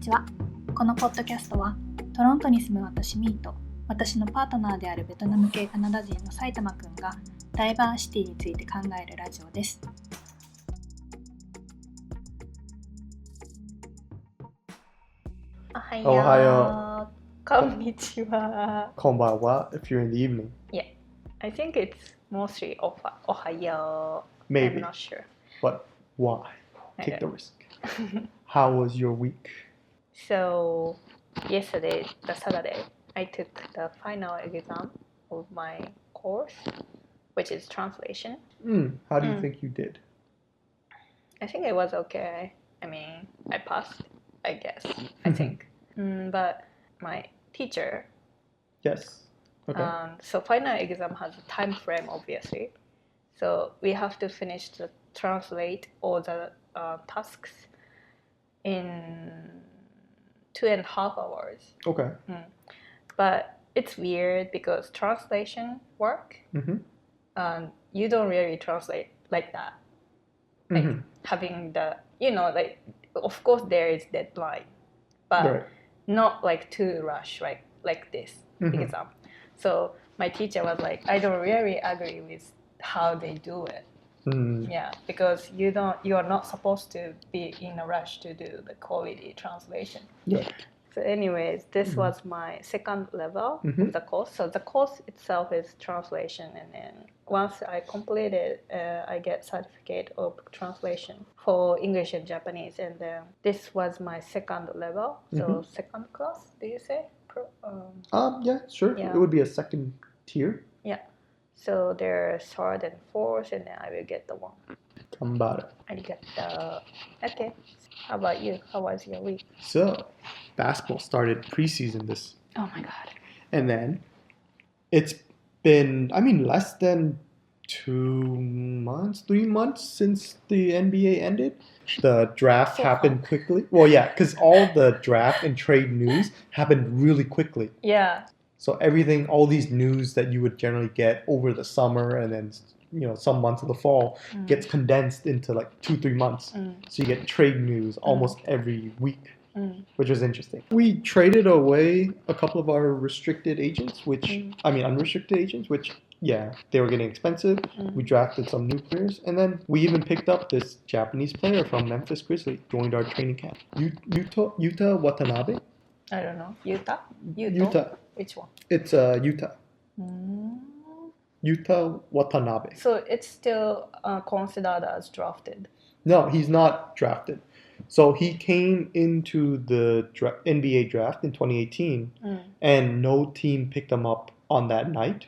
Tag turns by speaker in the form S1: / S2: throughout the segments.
S1: ちは。このポッドキャストはトロントに住む私ミーと私のパートナーであるベトナム系カナダ人の埼玉くんがダイバーシティについて考えるラジオです。おはよう。
S2: おはよ
S1: こんにちは。
S2: こんばんは if you're in the evening.
S1: Yeah, I think it's mostly おはよう.
S2: Maybe.
S1: I'm not sure.
S2: But why? Take the risk. How was your week?
S1: So, yesterday, the Saturday, I took the final exam of my course, which is translation.
S2: How do you think you did?
S1: I think it was okay. I mean, I passed, I guess, I think. But my teacher,
S2: Yes. Okay.
S1: so final exam has a time frame, obviously. So we have to finish to translate all the tasks in 2.5 hours.
S2: Okay.
S1: But it's weird because translation work, you don't really translate like that. Like having the, like, of course there is deadline, but
S2: Right.
S1: not like too rush, right? Like this exam. So my teacher was like, I don't really agree with how they do it. Yeah, because you are not supposed to be in a rush to do the quality translation.
S2: Yeah.
S1: So anyways, this was my second level of the course. So the course itself is translation, and then once I complete it, I get certificate of translation for English and Japanese. And then this was my second level. So second class, do you say?
S2: Yeah, sure.
S1: Yeah.
S2: It would be a second tier.
S1: Yeah. So there's third and fourth, and then I will get the one.
S2: Kambara.
S1: Arigato. Okay. How about you? How was your week?
S2: So, basketball started preseason this.
S1: Oh my god.
S2: And then it's been, less than 3 months since the NBA ended. The draft happened quickly. Well, yeah, because all the draft and trade news happened really quickly.
S1: Yeah.
S2: So everything, all these news that you would generally get over the summer and then, some months of the fall gets condensed into like 2-3 months. So you get trade news almost every week, which was interesting. We traded away a couple of our restricted agents, unrestricted agents, which, yeah, they were getting expensive. We drafted some new players. And then we even picked up this Japanese player from Memphis Grizzlies, joined our training camp. Yuta Watanabe?
S1: I don't know. Utah? Which one?
S2: It's Utah. Yuta Watanabe.
S1: So it's still considered as drafted.
S2: No, he's not drafted. So he came into the NBA draft in 2018, and no team picked him up on that night.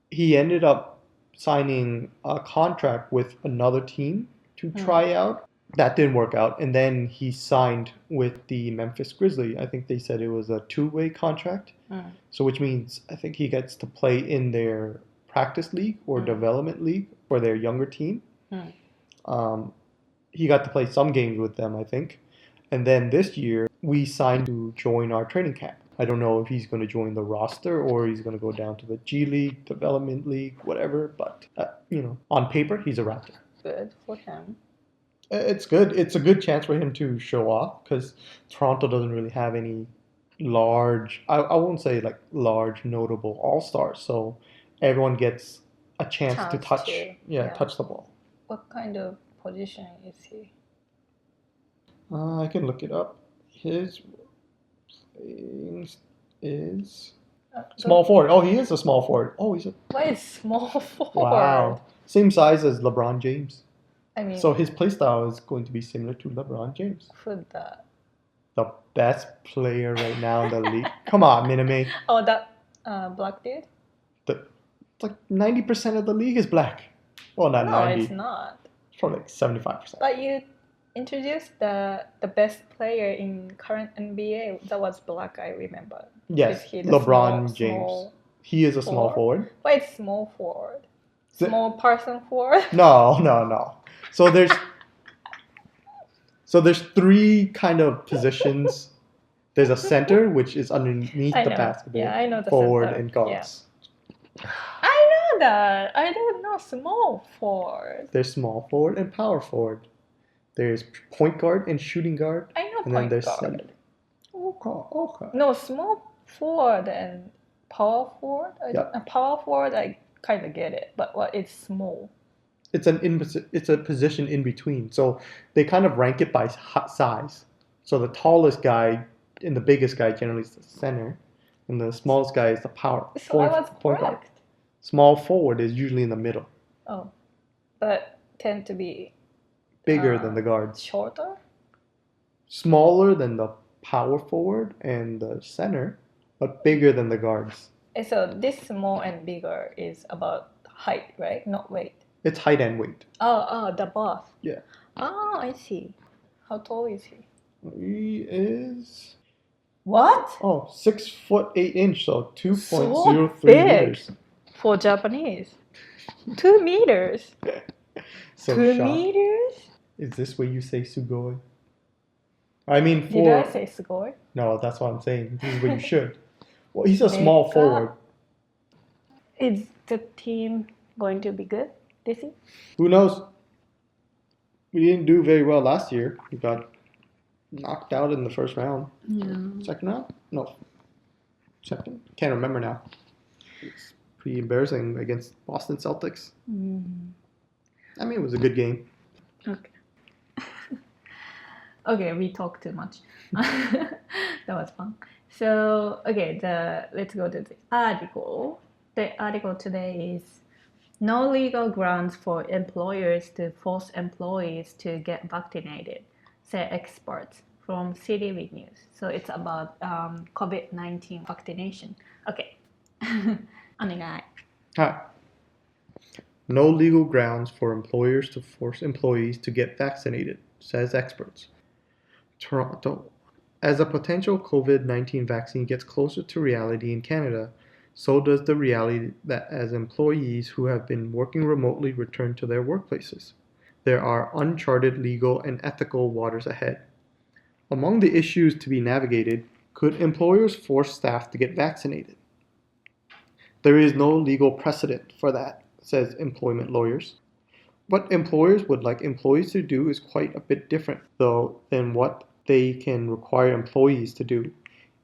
S2: He ended up signing a contract with another team to try out. That didn't work out, and then he signed with the Memphis Grizzlies. I think they said it was a 2-way contract, so which means I think he gets to play in their practice league or development league for their younger team. He got to play some games with them, I think, and then this year we signed to join our training camp. I don't know if he's going to join the roster or he's going to go down to the G League, development league, whatever, but on paper he's a Raptor.
S1: Good for him.
S2: It's good. It's a good chance for him to show off because Toronto doesn't really have any large, I won't say like large, notable all-stars. So everyone gets a chance to touch the ball.
S1: What kind of position is he?
S2: I can look it up. His is small forward. Oh, he is a small forward. Oh, he's a...
S1: What is small forward?
S2: Wow. Same size as LeBron James.
S1: I mean,
S2: so his play style is going to be similar to LeBron James.
S1: Who's that?
S2: The best player right now in the league. Come on, Miname.
S1: Oh, that black dude?
S2: It's like 90% of the league is black. Well, not 90.
S1: No, it's not.
S2: It's probably like 75%.
S1: But you introduced the best player in current NBA. That was black, I remember.
S2: Yes, LeBron James. He is a small forward.
S1: Why it's small forward? Small person forward?
S2: No. So there's 3 kind of positions. There's a center, which is underneath the basketball.
S1: Yeah, I know the
S2: forward
S1: center.
S2: and guards.
S1: Yeah. I know that. I don't know small forward.
S2: There's small forward and power forward. There's point guard and shooting guard.
S1: I know
S2: and
S1: point
S2: then there's
S1: guard.
S2: center. Okay.
S1: No, small forward and power forward. Power forward, I kind of get it, but what is small?
S2: It's a position in between. So they kind of rank it by size. So the tallest guy and the biggest guy generally is the center, and the smallest guy is the power.
S1: So I was
S2: point guard.
S1: correct.
S2: Small forward is usually in the middle.
S1: Oh, but tend to be
S2: bigger than the guards.
S1: Shorter?
S2: Smaller than the power forward and the center, but bigger than the guards.
S1: So this small and bigger is about height, right? Not weight.
S2: It's height and weight.
S1: Oh, the boss.
S2: Yeah.
S1: Oh, I see. How tall is he?
S2: He is...
S1: What?
S2: Oh, 6'8", so 2.03 meters.
S1: For Japanese. 2 meters.
S2: So
S1: 2
S2: shocked.
S1: meters?
S2: Is this where you say sugoi? I mean,
S1: Did I say sugoi?
S2: No, that's what I'm saying. This is where you should. Well, he's a small forward.
S1: Is the team going to be good this year?
S2: Who knows? We didn't do very well last year. We got knocked out in the first round.
S1: Yeah.
S2: Second round? No. Second? Can't remember now. It's pretty embarrassing against Boston Celtics. I mean, it was a good game.
S1: Okay. Okay, we talked too much. That was fun. So, okay, let's go to the article. The article today is no legal grounds for employers to force employees to get vaccinated, say experts from CTV News. So it's about COVID-19 vaccination. Okay. お願い。
S2: Hi. No legal grounds for employers to force employees to get vaccinated, says experts. Toronto. As a potential COVID-19 vaccine gets closer to reality in Canada, so does the reality that as employees who have been working remotely return to their workplaces. There are uncharted legal and ethical waters ahead. Among the issues to be navigated, could employers force staff to get vaccinated? There is no legal precedent for that, says employment lawyers. What employers would like employees to do is quite a bit different, though, than what they can require employees to do.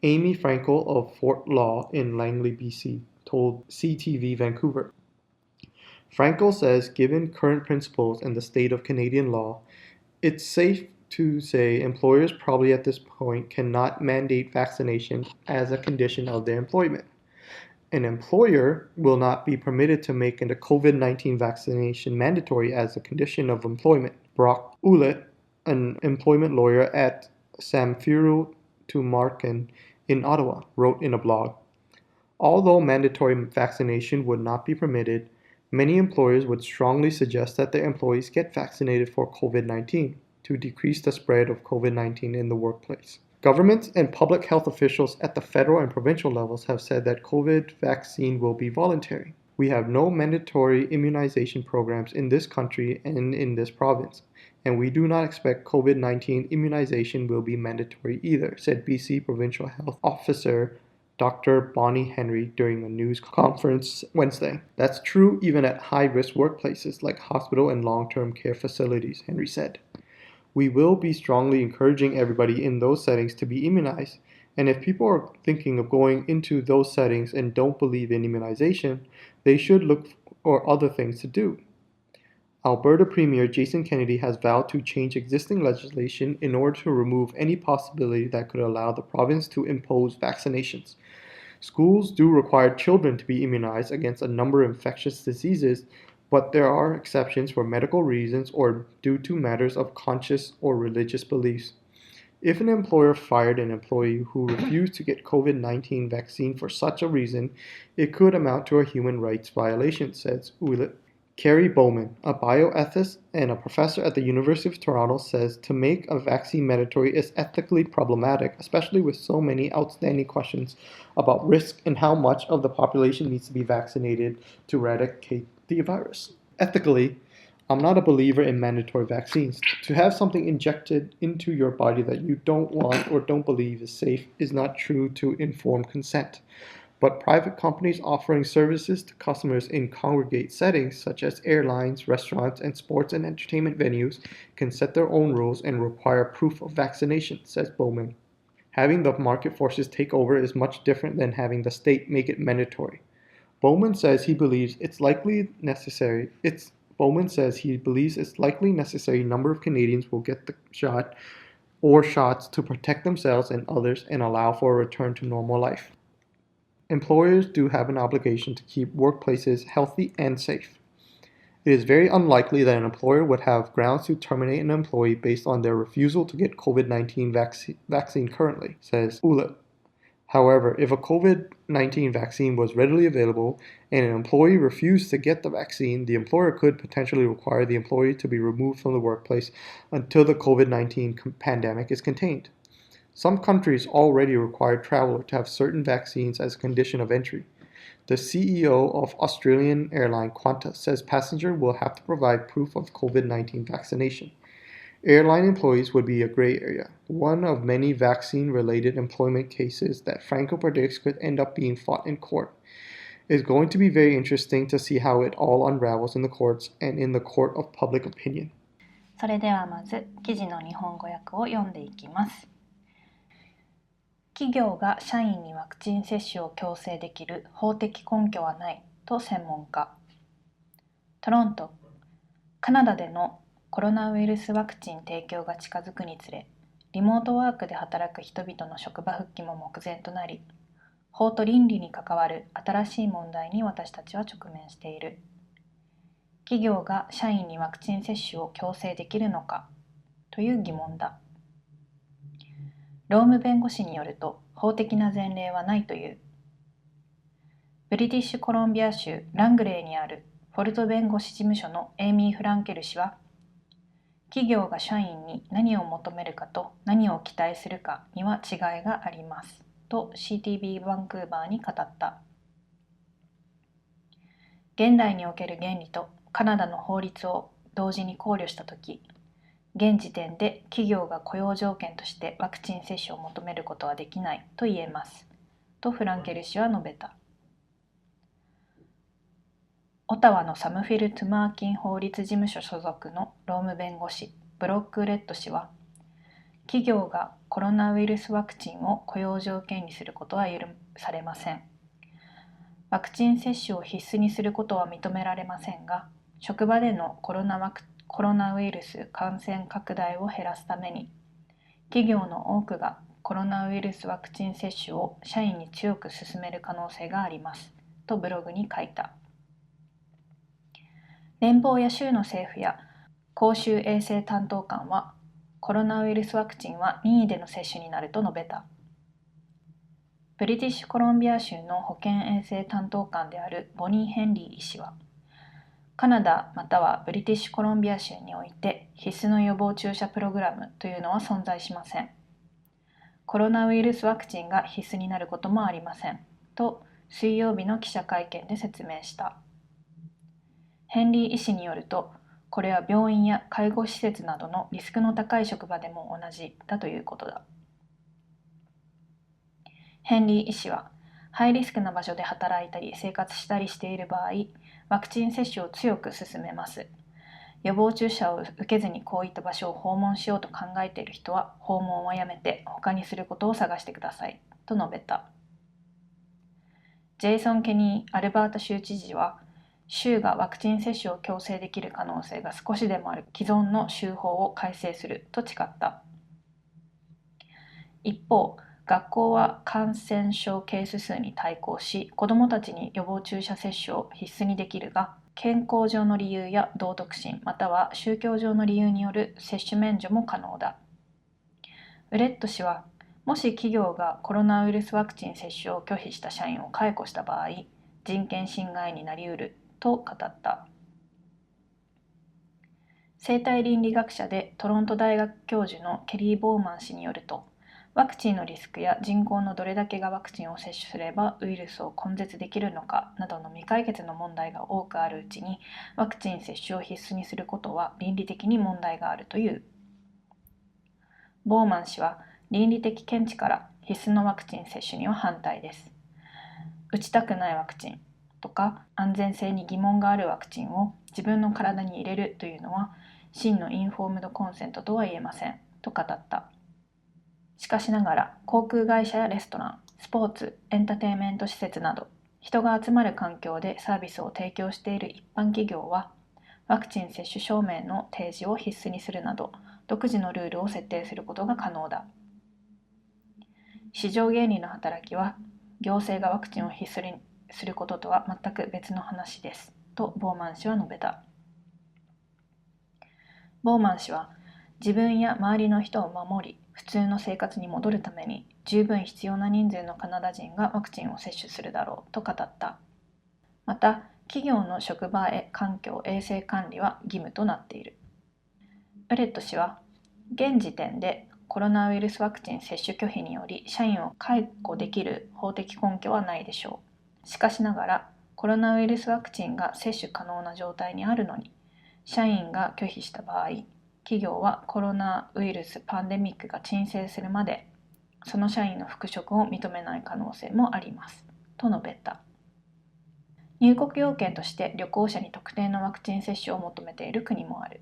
S2: Amy Frankel of Fort Law in Langley, BC, told CTV Vancouver. Frankel says, given current principles and the state of Canadian law, it's safe to say employers probably at this point cannot mandate vaccination as a condition of their employment. An employer will not be permitted to make a COVID-19 vaccination mandatory as a condition of employment. Brock Ouellette, an employment lawyer at Samfiru Tumarkin in Ottawa, wrote in a blog, although mandatory vaccination would not be permitted, many employers would strongly suggest that their employees get vaccinated for COVID-19 to decrease the spread of COVID-19 in the workplace. Governments and public health officials at the federal and provincial levels have said that COVID vaccine will be voluntary. We have no mandatory immunization programs in this country and in this province, and we do not expect COVID-19 immunization will be mandatory either, said BC Provincial Health Officer Dr. Bonnie Henry during a news conference Wednesday. That's true even at high-risk workplaces like hospital and long-term care facilities, Henry said. We will be strongly encouraging everybody in those settings to be immunized, and if people are thinking of going into those settings and don't believe in immunization, they should look for other things to do. Alberta Premier Jason Kennedy has vowed to change existing legislation in order to remove any possibility that could allow the province to impose vaccinations. Schools do require children to be immunized against a number of infectious diseases, but there are exceptions for medical reasons or due to matters of conscious or religious beliefs. If an employer fired an employee who refused to get COVID-19 vaccine for such a reason, it could amount to a human rights violation, says Ouellette. Carrie Bowman, a bioethicist and a professor at the University of Toronto, says to make a vaccine mandatory is ethically problematic, especially with so many outstanding questions about risk and how much of the population needs to be vaccinated to eradicate the virus. Ethically, I'm not a believer in mandatory vaccines. To have something injected into your body that you don't want or don't believe is safe is not true to informed consent. But private companies offering services to customers in congregate settings such as airlines, restaurants, and sports and entertainment venues can set their own rules and require proof of vaccination, says Bowman. Having the market forces take over is much different than having the state make it mandatory. Bowman says he believes it's likely necessary number of Canadians will get the shot or shots to protect themselves and others and allow for a return to normal life. Employers do have an obligation to keep workplaces healthy and safe. It is very unlikely that an employer would have grounds to terminate an employee based on their refusal to get COVID-19 vaccine currently, says Ulet. However, if a COVID-19 vaccine was readily available and an employee refused to get the vaccine, the employer could potentially require the employee to be removed from the workplace until the COVID-19 pandemic is contained. Some countries already require travelers to have certain vaccines as a condition of entry. The CEO of Australian airline Qantas says passengers will have to provide proof of COVID-19 vaccination. Airline employees would be a gray area, one of many vaccine-related employment cases that Franco predicts could end up being fought in court. It's going to be very interesting to see how it all unravels in the courts and in the court of public opinion.
S3: それではまず記事の日本語訳を読んでいきます。企業が社員にワクチン接種を強制できる法的根拠はないと専門家。トロント、カナダでのコロナウイルスワクチン提供が近づくにつれ、リモートワークで働く人々の職場復帰も目前となり、法と倫理に関わる新しい問題に私たちは直面している。企業が社員にワクチン接種を強制できるのかという疑問だ。ローム弁護士によると、法的な前例はないという。ブリティッシュコロンビア州ラングレーにあるフォルト弁護士事務所のエイミー・フランケル氏は、企業が社員に何を求めるかと何を期待するかには違いがありますと CTV バンクーバーに語った。現代における原理とカナダの法律を同時に考慮したとき、現時点で企業が雇用条件としてワクチン接種を求めることはできないと言えますとフランケル氏は述べた。オタワのサムフィル・トゥマーキン法律事務所所属のローム弁護士ブロック・レッド氏は、企業がコロナウイルスワクチンを雇用条件にすることは許されません。ワクチン接種を必須にすることは認められませんが、職場でのコロナウイルス感染拡大を減らすために、企業の多くがコロナウイルスワクチン接種を社員に強く進める可能性がありますとブログに書いた。連邦や州の政府や公衆衛生担当官は、コロナウイルスワクチンは任意での接種になると述べた。ブリティッシュコロンビア州の保健衛生担当官であるボニー・ヘンリー医師は、カナダまたはブリティッシュコロンビア州において必須の予防注射プログラムというのは存在しません。コロナウイルスワクチンが必須になることもありませんと水曜日の記者会見で説明した。ヘンリー医師によると、これは病院や介護施設などのリスクの高い職場でも同じだということだ。ヘンリー医師は、ハイリスクな場所で働いたり生活したりしている場合、ワクチン接種を強く進めます。予防注射を受けずにこういった場所を訪問しようと考えている人は、訪問はやめて他にすることを探してくださいと述べた。ジェイソン・ケニー・アルバータ州知事は、州がワクチン接種を強制できる可能性が少しでもある既存の州法を改正すると誓った。一方、学校は感染症ケース数に対抗し、子どもたちに予防注射接種を必須にできるが、健康上の理由や道徳心または宗教上の理由による接種免除も可能だ。ウレット氏は、もし企業がコロナウイルスワクチン接種を拒否した社員を解雇した場合、人権侵害になり得ると語った。生態倫理学者でトロント大学教授のケリー・ボーマン氏によると、ワクチンのリスクや人口のどれだけがワクチンを接種すればウイルスを根絶できるのかなどの未解決の問題が多くあるうちに、ワクチン接種を必須にすることは倫理的に問題があるという。ボーマン氏は、倫理的見地から必須のワクチン接種には反対です。打ちたくないワクチンとか安全性に疑問があるワクチンを自分の体に入れるというのは真のインフォームドコンセントとは言えませんと語った。しかしながら航空会社やレストラン、スポーツ、エンターテインメント施設など人が集まる環境でサービスを提供している一般企業はワクチン接種証明の提示を必須にするなど独自のルールを設定することが可能だ。市場原理の働きは行政がワクチンを必須にすることとは全く別の話ですとボーマン氏は述べた。ボーマン氏は自分や周りの人を守り普通の生活に戻るために十分必要な人数のカナダ人がワクチンを接種するだろうと語った。また企業の職場へ環境衛生管理は義務となっている。ウレット氏は現時点でコロナウイルスワクチン接種拒否により社員を解雇できる法的根拠はないでしょう。しかしながらコロナウイルスワクチンが接種可能な状態にあるのに社員が拒否した場合、企業はコロナウイルスパンデミックが鎮静するまでその社員の復職を認めない可能性もありますと述べた。入国要件として旅行者に特定のワクチン接種を求めている国もある。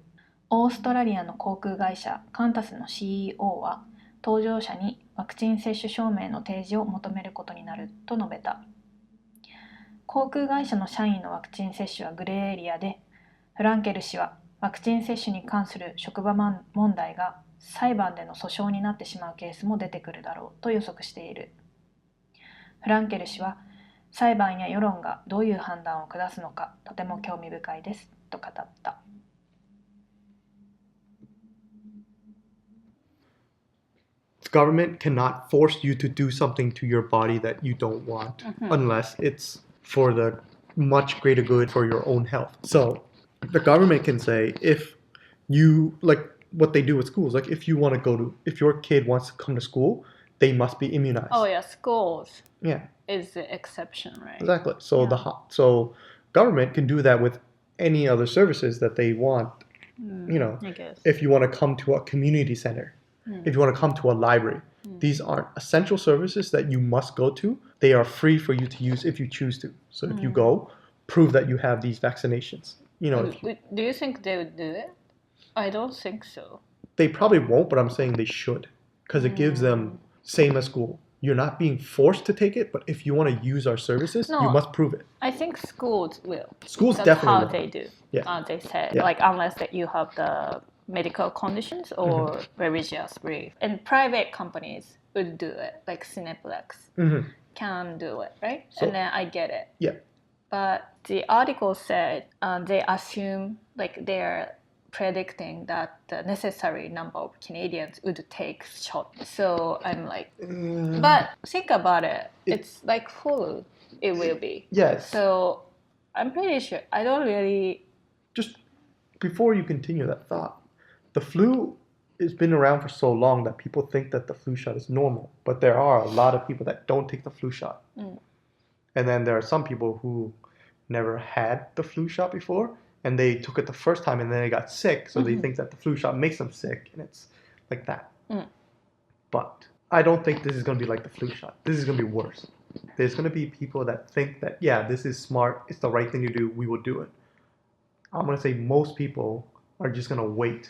S3: オーストラリアの航空会社カンタスの CEO は搭乗者にワクチン接種証明の提示を求めることになると述べた。航空会社の社員のワクチン接種はグレーエリアで、フランケル氏はワクチン接種に関する職場問題が裁判での訴訟になってしまうケースも出てくるだろうと予測している。フランケル氏は裁判や世論がどういう判断を下すのかとても興味深いですと語った。
S2: The government cannot force you to do something to your body that you don't want unless it's for the much greater good for your own health. So the government can say if you like what they do with schools, like if your kid wants to come to school, they must be immunized.
S1: Oh yeah, schools.
S2: Yeah.
S1: Is the exception, right?
S2: Exactly. So so government can do that with any other services that they want.
S1: I guess.
S2: If you want to come to a community center, if you want to come to a library, these aren't essential services that you must go to. They are free for you to use if you choose to. So if you go, prove that you have these vaccinations.
S1: Do you think they would do it? I don't think so.
S2: They probably won't, but I'm saying they should because it gives them same as school. You're not being forced to take it, but if you want to use our services, you must prove it.
S1: I think schools will.
S2: Schools
S1: That's
S2: definitely
S1: how
S2: will.
S1: they do.
S2: Yeah.
S1: They said,
S2: Yeah.
S1: like unless that you have the medical conditions or religious belief. And private companies would do it, like Cineplex can do it, right?
S2: So,
S1: and then I get it.
S2: Yeah.
S1: But the article said they assume like they're predicting that the necessary number of Canadians would take shot. So I'm like, but think about it. It's like flu. It will be.
S2: Yes.
S1: So I'm pretty sure. I don't really.
S2: Just before you continue that thought, the flu has been around for so long that people think that the flu shot is normal. But there are a lot of people that don't take the flu shot. And then there are some people who never had the flu shot before. And they took it the first time and then they got sick. So they think that the flu shot makes them sick. And it's like that. But I don't think this is going to be like the flu shot. This is going to be worse. There's going to be people that think that, yeah, this is smart. It's the right thing to do. We will do it. I'm going to say most people are just going to wait.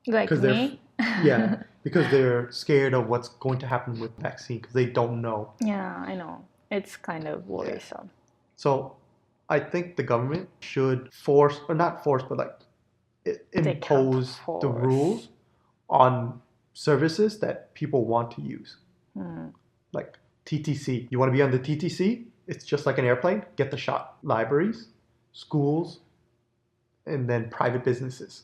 S1: Like me?
S2: Yeah, because they're scared of what's going to happen with the vaccine because they don't know.
S1: Yeah, I know. It's kind of worrisome.
S2: So I think the government should force, or not force, but like impose the rules on services that people want to use. Like TTC. You want to be on the TTC? It's just like an airplane. Get the shot. Libraries, schools, and then private businesses.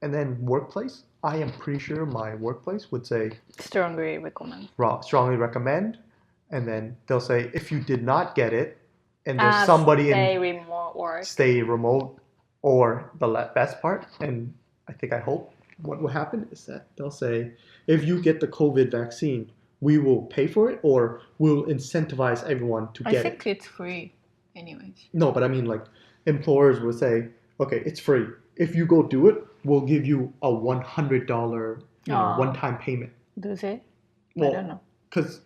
S2: And then workplace. I am pretty sure my workplace would say
S1: strongly recommend.
S2: Strongly recommend. And then they'll say if you did not get it, and there's somebody stay remote, or the best part, and I hope what will happen is that they'll say if you get the COVID vaccine, we will pay for it or we'll incentivize everyone to get it.
S1: I think it's free anyways.
S2: No, but I mean like employers will say, okay, it's free. If you go do it, we'll give you a $100 one-time payment.
S1: Do they?
S2: Well,
S1: I don't know.
S2: Because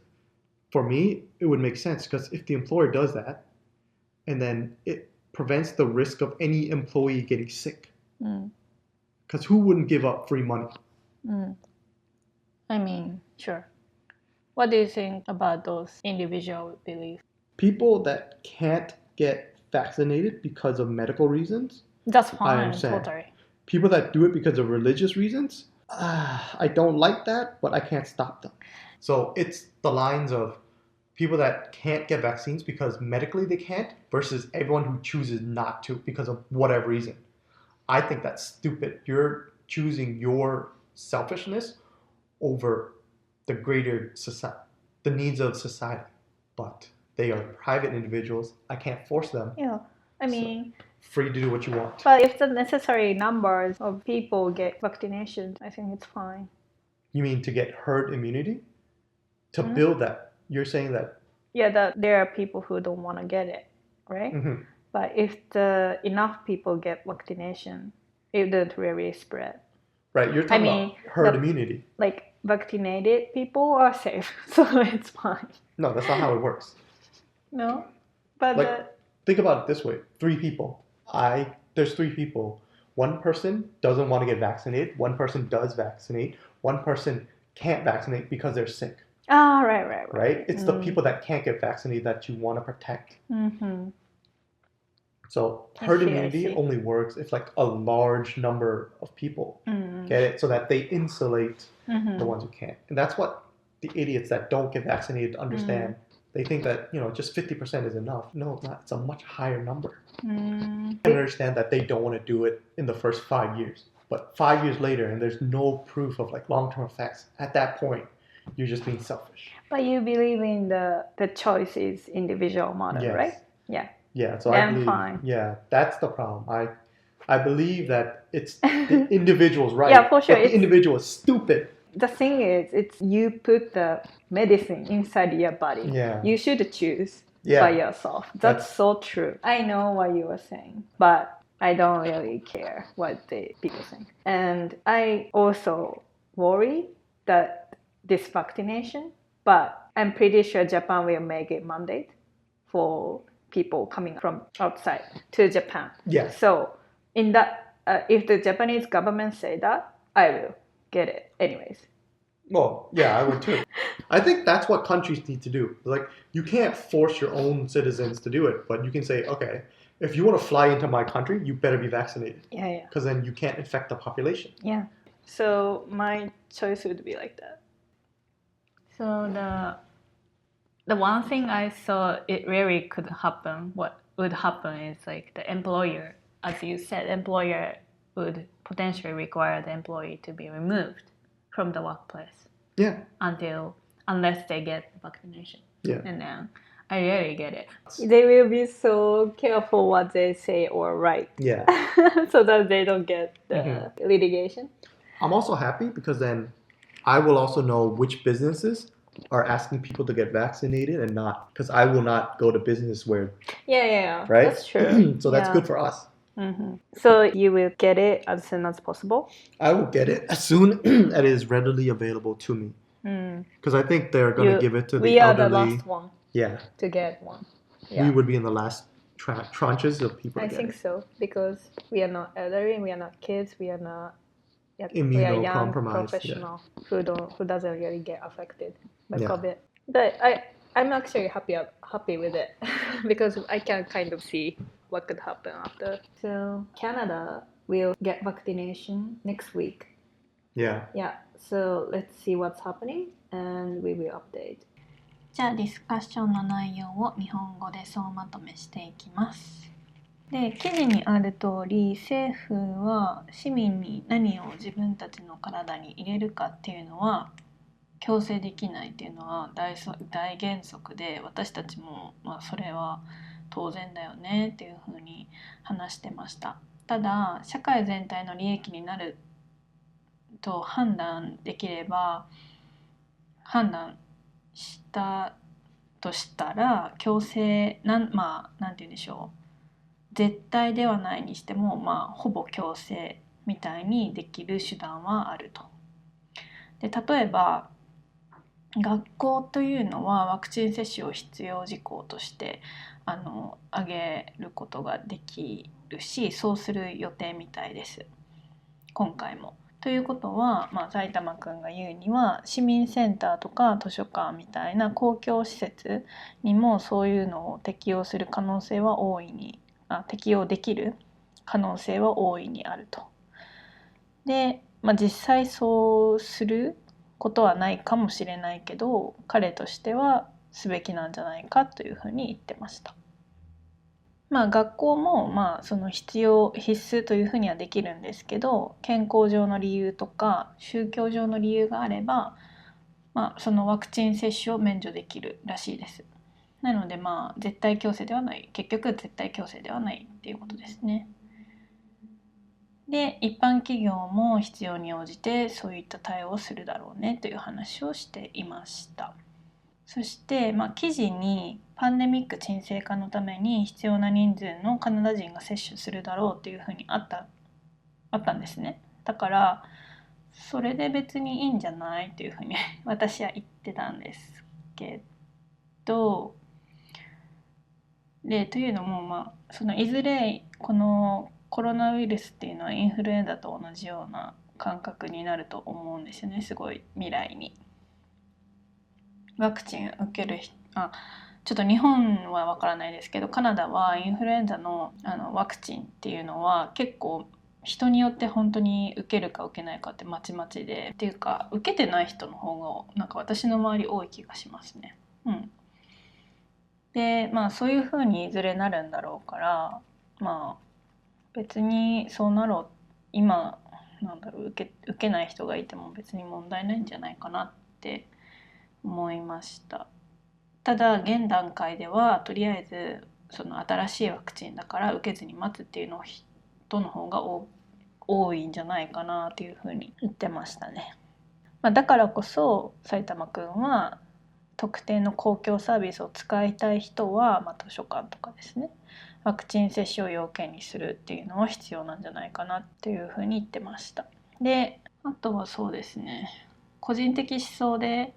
S2: for me, it would make sense because if the employer does that, and then it prevents the risk of any employee getting sick. Because who wouldn't give up free money?
S1: I mean, sure. What do you think about those individual beliefs?
S2: People that can't get vaccinated because of medical reasons,
S1: That's
S2: I
S1: fine,
S2: understand.
S1: totally.
S2: People that do it because of religious reasons, I don't like that, but I can't stop them. So it's the lines of people that can't get vaccines because medically they can't versus everyone who chooses not to because of whatever reason. I think that's stupid. You're choosing your selfishness over the greater society, the needs of society. But they are private individuals. I can't force them.
S1: Yeah, I mean,
S2: free to do what you want.
S1: But if the necessary numbers of people get vaccinations, I think it's fine.
S2: You mean to get herd immunity? To build that? You're saying that?
S1: Yeah, that there are people who don't want to get it, right? But if enough people get vaccination, it doesn't really spread.
S2: Right, you're talking about herd immunity.
S1: Like vaccinated people are safe, so it's fine.
S2: No, that's not how it works.
S1: No, but
S2: think about it this way: 3 people. There's 3 people. One person doesn't want to get vaccinated. One person does vaccinate. One person can't vaccinate because they're sick.
S1: Right.
S2: It's the people that can't get vaccinated that you want to protect. So herd immunity only works if like a large number of people get it, so that they insulate the ones who can't. And that's what the idiots that don't get vaccinated understand. They think that, just 50% is enough. No, it's not. It's a much higher number. I understand that they don't want to do it in the first 5 years. But 5 years later, and there's no proof of like long-term effects, at that point, you're just being selfish.
S1: But you believe in the choice is individual model, right? Yeah.
S2: Yeah, so
S1: then
S2: I believe,
S1: fine.
S2: Yeah, that's the problem. I believe that it's the individual's right.
S1: Yeah, for sure.
S2: But the individual is stupid.
S1: The thing is, it's you put the medicine inside your body.
S2: Yeah.
S1: You should choose by yourself. That's so true. I know what you were saying, but I don't really care what the people think. And I also worry that this vaccination, but I'm pretty sure Japan will make it mandate for people coming from outside to Japan.
S2: Yes.
S1: So in that, if the Japanese government say that, I will get it anyways.
S2: Well, yeah, I would too. I think that's what countries need to do. Like, you can't force your own citizens to do it, but you can say, okay, if you want to fly into my country, you better be vaccinated.
S1: Yeah.
S2: Because then you can't infect the population.
S1: Yeah. So my choice would be like that. So the one thing I thought it really could happen, what would happen is like the employer, as you said, employer would potentially require the employee to be removed from the workplace.
S2: Yeah.
S1: Unless they get vaccination.
S2: Yeah.
S1: And then I really get it. They will be so careful what they say or write.
S2: Yeah.
S1: So that they don't get the litigation.
S2: I'm also happy because then I will also know which businesses are asking people to get vaccinated and not, because I will not go to business where.
S1: Yeah.
S2: Right?
S1: That's true.
S2: So that's good for us.
S1: So you will get it as soon as possible?
S2: I will get it as soon as it is readily available to me. Because I think they're going to give it to the elderly.
S1: We are the last one to get one. Yeah.
S2: We would be in the last tranches of people.
S1: I think so, because we are not elderly, we are not kids, we are not.
S2: We are young
S1: professional who doesn't really get affected by COVID. But I'm actually happy with it because I can kind of see what could happen after. So Canada will get vaccination next week.
S2: Yeah.
S1: So let's see what's happening and we will update.
S3: じゃあディスカッションの内容を日本語で総まとめしていきます。で、記事にある通り、政府は市民に何を自分たちの体に入れるかっていうのは強制できないっていうのは 大原則で、私たちも、それは当然だよねっていうふうに話してました。ただ、社会全体の利益になると判断できれば、判断したとしたら強制なんて言うんでしょう、絶対ではないにしても、ほぼ強制みたいにできる手段はあると。で、例えば学校というのはワクチン接種を必要事項として挙げることができるし、そうする予定みたいです。今回も。ということは、埼玉くんが言うには市民センターとか図書館みたいな公共施設にもそういうのを適用する可能性は適用できる可能性は大いにあると。で、実際そうすることはないかもしれないけど、彼としてはすべきなんじゃないかというふうに言ってました。学校もその必須というふうにはできるんですけど、健康上の理由とか宗教上の理由があれば、そのワクチン接種を免除できるらしいです。なので絶対強制ではない、結局絶対強制ではないっていうことですね。で、一般企業も必要に応じてそういった対応をするだろうねという話をしていました。そして、記事にパンデミック沈静化のために必要な人数のカナダ人が接種するだろうというふうにあったんですね。だからそれで別にいいんじゃないというふうに私は言ってたんですけど、でというのもそのいずれこのコロナウイルスっていうのはインフルエンザと同じような感覚になると思うんですよね。すごい未来にワクチン受ける人、ちょっと日本はわからないですけど、カナダはインフルエンザのワクチンっていうのは結構人によって本当に受けるか受けないかってまちまちで、っていうか受けてない人の方が私の周り多い気がしますね。でそういう風にいずれなるんだろうから、別にそうなろう、今受けない人がいても別に問題ないんじゃないかなって思いました。ただ現段階ではとりあえずその新しいワクチンだから受けずに待つっていうの人の方が多いんじゃないかなっていうふうに言ってましたね。だからこそ埼玉くんは特定の公共サービスを使いたい人は、図書館とかですね、ワクチン接種を要件にするっていうのは必要なんじゃないかなっていうふうに言ってました。で、あとはそうですね、個人的思想で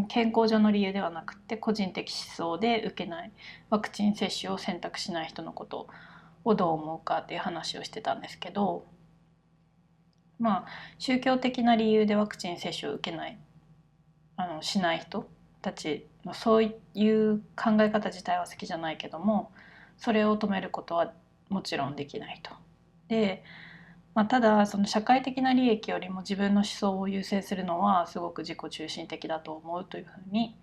S3: 健康上の理由ではなくて個人的思想で受けないワクチン接種を選択しない人のことをどう思うかっていう話をしてたんですけど、宗教的な理由でワクチン接種を受けないしない人たちのそういう考え方自体は好きじゃないけども、それを止めることはもちろんできないと。でただその社会的な利益よりも自分の思想を優先するのはすごく自己中心的だと思うというふうに、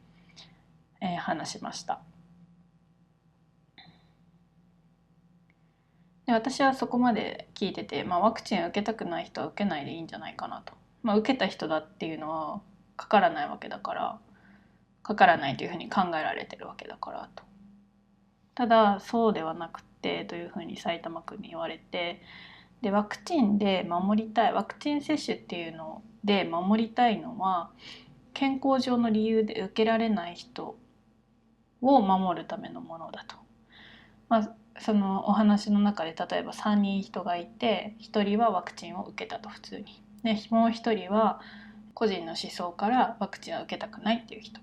S3: 話しました。で私はそこまで聞いてて、ワクチンを受けたくない人は受けないでいいんじゃないかなと。受けた人だっていうのはかからないわけだから、かからないというふうに考えられてるわけだからと。ただそうではなくてというふうに埼玉くんに言われて、でワクチンで守りたい、ワクチン接種っていうので守りたいのは健康上の理由で受けられない人を守るためのものだと。そのお話の中で例えば3人人がいて、1人はワクチンを受けたと普通に、でもう1人は個人の思想からワクチンを受けたくないっていう人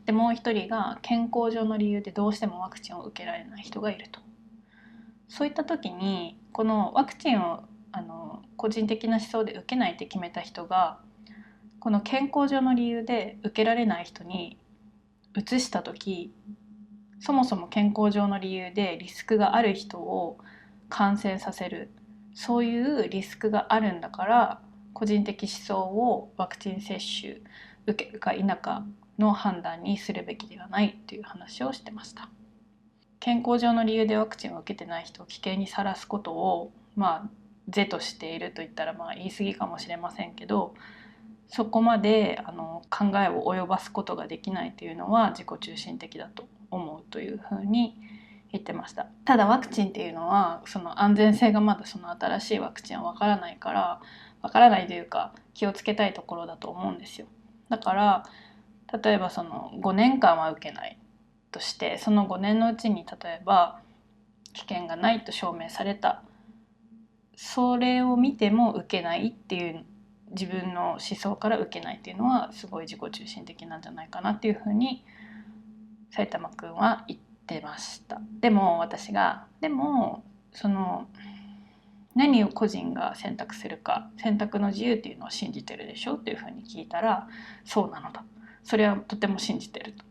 S3: で、もう1人が健康上の理由でどうしてもワクチンを受けられない人がいると。そういった時にこのワクチンを個人的な思想で受けないって決めた人がこの健康上の理由で受けられない人に移した時、そもそも健康上の理由でリスクがある人を感染させる、そういうリスクがあるんだから個人的思想をワクチン接種受けるか否かの判断にするべきではないという話をしてました。健康上の理由でワクチンを受けてない人を危険にさらすことを是としていると言ったら言い過ぎかもしれませんけど、そこまで考えを及ばすことができないというのは自己中心的だと思うというふうに言ってました。ただワクチンっていうのはその安全性がまだその新しいワクチンはわからないから、わからないというか気をつけたいところだと思うんですよ。だから例えばその5年間は受けないとして、その5年のうちに例えば危険がないと証明された、それを見ても受けないっていう、自分の思想から受けないっていうのはすごい自己中心的なんじゃないかなっていうふうに埼玉くんは言ってました。でも私がその何を個人が選択するか、選択の自由っていうのを信じてるでしょっていうふうに聞いたら、そうなのだ、それはとても信じてると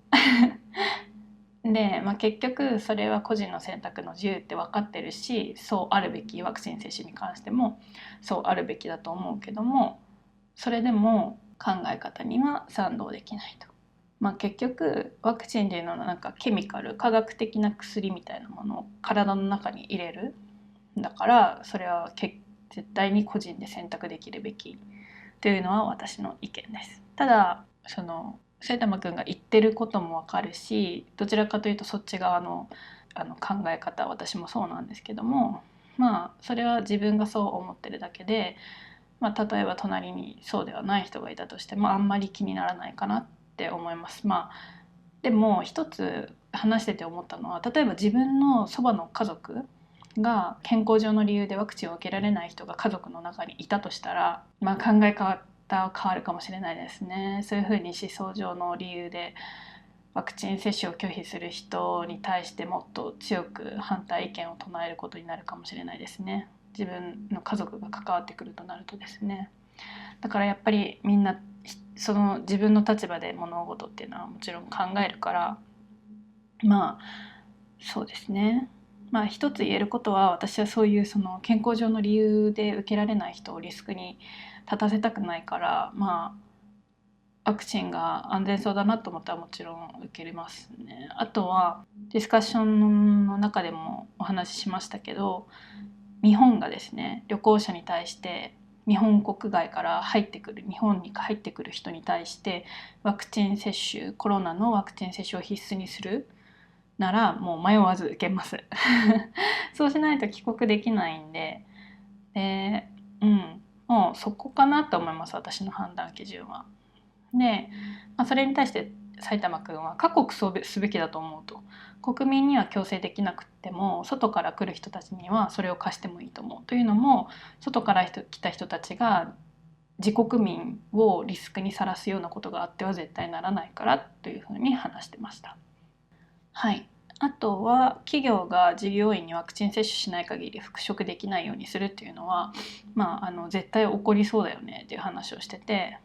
S3: で、結局それは個人の選択の自由って分かってるし、そうあるべき、ワクチン接種に関してもそうあるべきだと思うけども、それでも考え方には賛同できないと。結局ワクチンっていうのはなんかケミカル、科学的な薬みたいなものを体の中に入れる。だからそれは絶対に個人で選択できるべきというのは私の意見です。ただ埼玉くんが言ってることもわかるし、どちらかというとそっち側の考え方、私もそうなんですけども、それは自分がそう思ってるだけで、例えば隣にそうではない人がいたとしてもあんまり気にならないかなって思います。でも一つ話してて思ったのは、例えば自分のそばの家族が健康上の理由でワクチンを受けられない人が家族の中にいたとしたら、考え方は変わるかもしれないですね。そういうふうに思想上の理由でワクチン接種を拒否する人に対してもっと強く反対意見を唱えることになるかもしれないですね。自分の家族が関わってくるとなるとですね。だからやっぱりみんなその自分の立場で物事っていうのはもちろん考えるから、そうですね。一つ言えることは、私はそういうその健康上の理由で受けられない人をリスクに立たせたくないから、ワクチンが安全そうだなと思ったらもちろん受けれますね。あとはディスカッションの中でもお話ししましたけど、日本がですね、旅行者に対して日本国外から日本に入ってくる人に対してワクチン接種、コロナのワクチン接種を必須にするならもう迷わず受けますそうしないと帰国できないんで、もうそこかなと思います、私の判断基準は。で、それに対して埼玉くんは各国すべきだと思うと。国民には強制できなくても外から来る人たちにはそれを課してもいいと思う。というのも、外から来た人たちが自国民をリスクにさらすようなことがあっては絶対ならないからというふうに話してました。はい。あとは企業が従業員にワクチン接種しない限り復職できないようにするっていうのは、絶対起こりそうだよねっていう話をしてて、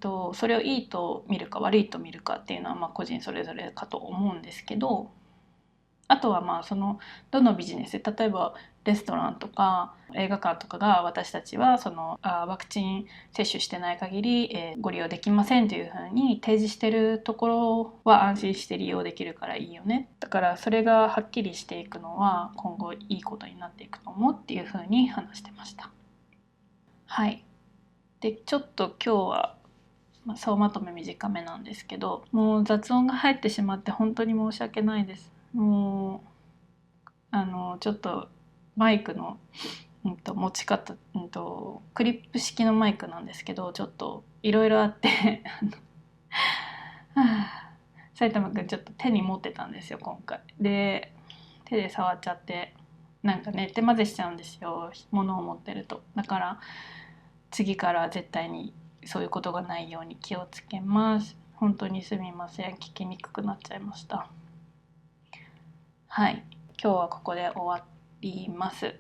S3: それをいいと見るか悪いと見るかっていうのは個人それぞれかと思うんですけど、あとはどのビジネス、例えばレストランとか映画館とかが、私たちはワクチン接種してない限り、ご利用できませんというふうに提示してるところは安心して利用できるからいいよね。だからそれがはっきりしていくのは今後いいことになっていくと思うっていうふうに話してました。はい。で、ちょっと今日は総まとめ短めなんですけど、もう雑音が入ってしまって本当に申し訳ないです。もうちょっとマイクの、持ち方、クリップ式のマイクなんですけど、ちょっといろいろあって埼玉くんちょっと手に持ってたんですよ今回。で、手で触っちゃって手混ぜしちゃうんですよ、物を持ってると。だから次から絶対にそういうことがないように気をつけます。本当にすみません、聞きにくくなっちゃいました。はい、今日はここで終わります。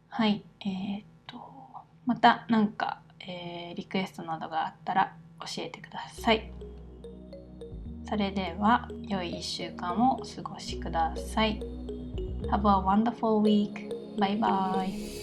S3: はい、またリクエストなどがあったら教えてください。それでは良い1週間をお過ごしください。Have a wonderful week. Bye bye.